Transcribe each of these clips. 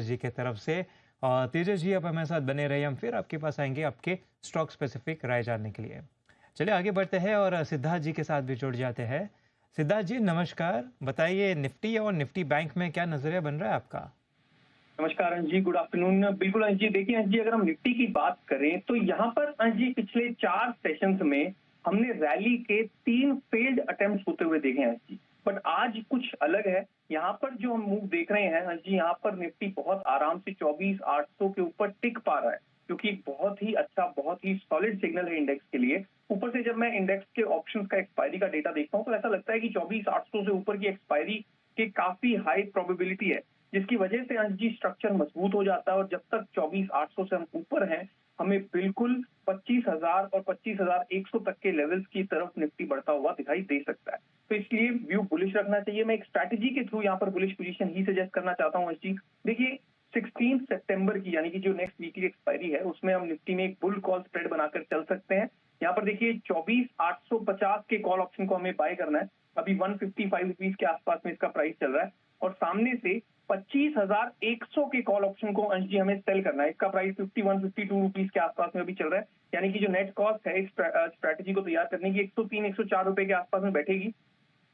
जी की तरफ से। और तेजस जी आप हमारे साथ बने रहिए, हम फिर आपके पास आएंगे आपके स्टॉक स्पेसिफिक राय जानने के लिए। चलिए आगे बढ़ते हैं और सिद्धार्थ जी के साथ भी जुड़ जाते हैं। सिद्धार्थ जी नमस्कार, बताइए निफ्टी और निफ्टी बैंक में क्या नजरिया बन रहा है आपका? नमस्कार अंश जी, गुड आफ्टरनून। बिल्कुल अंश जी, देखिए अंश जी, अगर हम निफ्टी की बात करें तो यहाँ पर अंश जी पिछले 4 सेशंस में हमने रैली के 3 फेल्ड अटेम्प्ट्स होते हुए देखे हैं अंश जी। बट आज कुछ अलग है। यहाँ पर जो हम मूव देख रहे हैं अंश जी, यहाँ पर निफ्टी बहुत आराम से 24,800 के ऊपर टिक पा रहा है, क्योंकि एक बहुत ही अच्छा, बहुत ही सॉलिड सिग्नल है इंडेक्स के लिए। ऊपर से जब मैं इंडेक्स के ऑप्शंस का एक्सपायरी का डेटा देखता हूँ तो ऐसा लगता है कि 24,800 से ऊपर की एक्सपायरी की काफी हाई प्रोबेबिलिटी है, जिसकी वजह से अंश जी स्ट्रक्चर मजबूत हो जाता है। और जब तक 24,800 से हम ऊपर हैं, हमें बिल्कुल 25,000 और 25,100 तक के लेवल्स की तरफ निफ्टी बढ़ता हुआ दिखाई दे सकता है। तो इसलिए व्यू बुलिश रखना चाहिए। मैं एक स्ट्रैटेजी के थ्रू यहाँ पर बुलिश पोजीशन ही सजेस्ट करना चाहता हूँ अंश जी। देखिए 16 सितंबर की, यानी कि जो नेक्स्ट वीकली एक्सपायरी है, उसमें हम निफ्टी में एक बुल कॉल स्प्रेड बनाकर चल सकते हैं। यहाँ पर देखिए 24,850 के कॉल ऑप्शन को हमें बाय करना है। अभी 155 रुपीज के आसपास में इसका प्राइस चल रहा है, और सामने से 25,100 के कॉल ऑप्शन को अंश जी हमें सेल करना है। इसका प्राइस 51-52 रुपीज के आसपास में अभी चल रहा है, यानी कि जो नेट कॉस्ट है इस स्ट्रैटेजी को तैयार करने की 103-104 रुपए के आसपास में बैठेगी।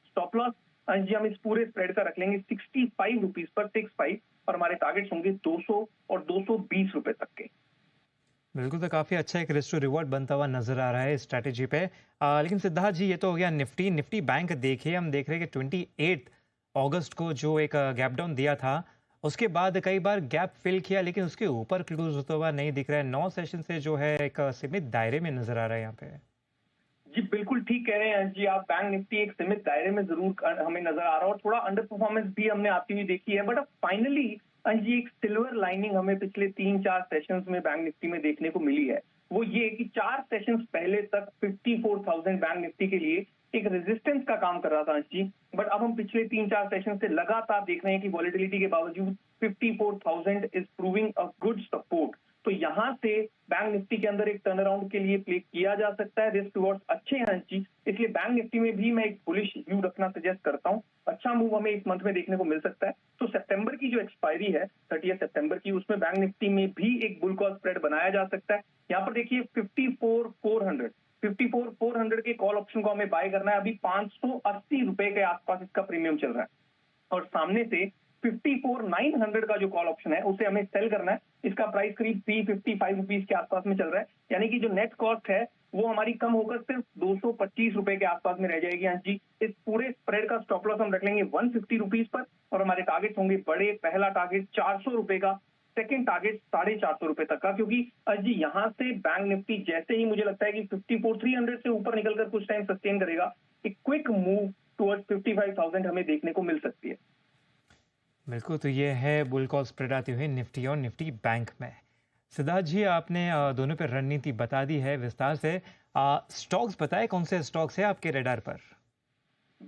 स्टॉप लॉस अंश जी हम इस पूरे स्प्रेड का रख लेंगे 65 रुपीज पर, 65, और हमारे टारगेट्स होंगे 200 और 220 रुपए तक के। बिल्कुल, तो काफ़ी अच्छा एक रिस्क टू रिवॉर्ड बनता हुआ नजर आ रहा है इस स्ट्रैटेजी पे। लेकिन सिद्धार्थ जी ये तो हो गया निफ्टी। निफ्टी बैंक देखिए, हम देख रहे हैं कि 28 अगस्त को जो एक गैप डाउन दिया था, उसके बाद कई बार गैप फिल किया, लेकिन उसके ऊपर क्लोज होता हुआ नहीं दिख रहा है। 9 सेशन से जो है एक सीमित दायरे में नजर आ रहा है यहाँ पे। जी बिल्कुल ठीक कह रहे हैं अंश जी आप। बैंक निफ्टी एक सीमित दायरे में जरूर हमें नजर आ रहा है, और थोड़ा अंडर परफॉर्मेंस भी हमने आती हुई देखी है। बट अब फाइनली अंश जी एक सिल्वर लाइनिंग हमें पिछले 3-4 सेशंस में बैंक निफ्टी में देखने को मिली है। वो ये कि 4 सेशंस पहले तक 54,000 बैंक निफ्टी के लिए एक रेजिस्टेंस का काम कर रहा था अंश जी। बट अब हम पिछले 3-4 सेशन से लगातार देख रहे हैं कि वॉलेटिलिटी के बावजूद 54,000 is proving a good support. तो यहाँ से बैंक निफ्टी के अंदर एक टर्न अराउंड के लिए प्ले किया जा सकता है। रिस्क रिवॉर्ड्स अच्छे हैं अंश जी, इसलिए बैंक निफ्टी में भी मैं एक बुलिश व्यू रखना सजेस्ट करता हूँ। अच्छा मूव हमें इस मंथ में देखने को मिल सकता है। तो सितंबर की जो एक्सपायरी है 30 सितंबर की, उसमें बैंक निफ्टी में भी एक बुल कॉल स्प्रेड बनाया जा सकता है। यहाँ पर देखिए 54,400 के कॉल ऑप्शन को हमें बाय करना है। अभी 580 रुपए के आसपास इसका प्रीमियम चल रहा है, और सामने से 54,900 का जो कॉल ऑप्शन है उसे हमें सेल करना है। इसका प्राइस करीब 355 रुपीज के आसपास में चल रहा है, यानी कि जो नेट कॉस्ट है वो हमारी कम होकर सिर्फ 225 रुपए के आसपास में रह जाएगी अंश जी। इस पूरे स्प्रेड का स्टॉप लॉस हम रख लेंगे 150 रुपीज पर, और हमारे टारगेट होंगे बड़े। पहला टारगेट 400 रुपए का, सेकंड टारगेट 450 रुपए तक का, क्योंकि अंश जी यहाँ से बैंक निफ्टी जैसे ही मुझे लगता है कि 54,300 से ऊपर निकलकर कुछ टाइम सस्टेन करेगा, एक क्विक मूव टुवर्ड्स 55,000 हमें देखने को मिल सकती है। बिल्कुल, तो ये है बुल कॉल स्प्रेड आती हुई निफ्टी और निफ्टी बैंक में। सिद्धार्थ जी आपने दोनों पे रणनीति बता दी है विस्तार से। स्टॉक्स बताएं, कौन से स्टॉक्स है आपके रडार पर?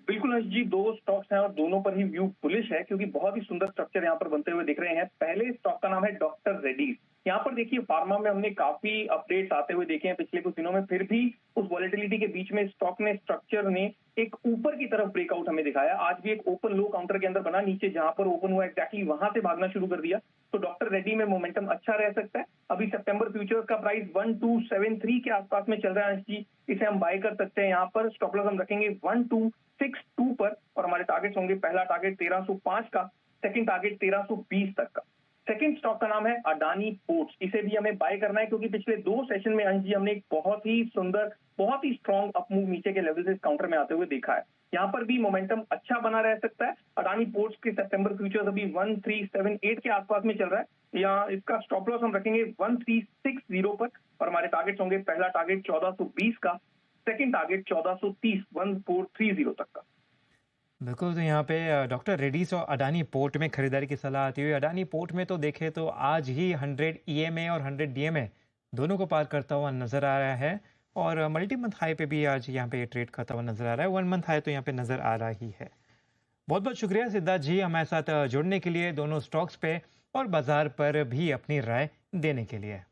बिल्कुल अंश जी, 2 स्टॉक्स हैं और दोनों पर ही व्यू बुलिश है, क्योंकि बहुत ही सुंदर स्ट्रक्चर यहाँ पर बनते हुए दिख रहे हैं। पहले स्टॉक का नाम है डॉक्टर रेड्डीज। यहाँ पर देखिए फार्मा में हमने काफी अपडेट्स आते हुए देखे हैं पिछले कुछ दिनों में, फिर भी उस वॉलेटिलिटी के बीच में स्टॉक ने, स्ट्रक्चर ने एक ऊपर की तरफ ब्रेकआउट हमें दिखाया। आज भी एक ओपन लो काउंटर के अंदर बना, नीचे जहां पर ओपन हुआ एग्जैक्टली वहां से भागना शुरू कर दिया। तो डॉक्टर रेड्डी में मोमेंटम अच्छा रह सकता है। अभी सितंबर फ्यूचर्स का प्राइस 1273 के आसपास में चल रहा है अंश जी, इसे हम बाय कर सकते हैं। यहाँ पर स्टॉप लॉस हम रखेंगे 1262 पर, और हमारे टारगेट्स होंगे पहला टारगेट 1305 का, सेकंड टारगेट 1320 तक का। सेकंड स्टॉक का नाम है अडानी पोर्ट्स। इसे भी हमें बाय करना है, क्योंकि पिछले 2 सेशन में अंश जी हमने एक बहुत ही सुंदर, बहुत ही स्ट्रॉन्ग अपमूव नीचे के लेवल से इस काउंटर में आते हुए देखा है। यहाँ पर भी मोमेंटम अच्छा बना रह सकता है। अडानी पोर्ट्स के सितंबर फ्यूचर्स अभी 1378 के आसपास में चल रहा है। यहाँ इसका स्टॉप लॉस हम रखेंगे 1360 पर, और हमारे टारगेट्स होंगे पहला टारगेट 1420 का, सेकंड टारगेट 1430, 1430 तक का। बिल्कुल, तो यहाँ पे डॉक्टर रेड्डीज और अडानी पोर्ट में खरीदारी की सलाह आती हुई। अडानी पोर्ट में तो देखें तो आज ही 100 ईएमए और 100 डीएमए दोनों को पार करता हुआ नजर आ रहा है, और मल्टी मंथ हाई पे भी आज यहाँ पे ये ट्रेड करता हुआ नजर आ रहा है। 1 मंथ हाई तो यहाँ पे नजर आ रहा ही है। बहुत बहुत शुक्रिया सिद्धार्थ जी हमारे साथ जुड़ने के लिए, दोनों स्टॉक्स पे और बाजार पर भी अपनी राय देने के लिए।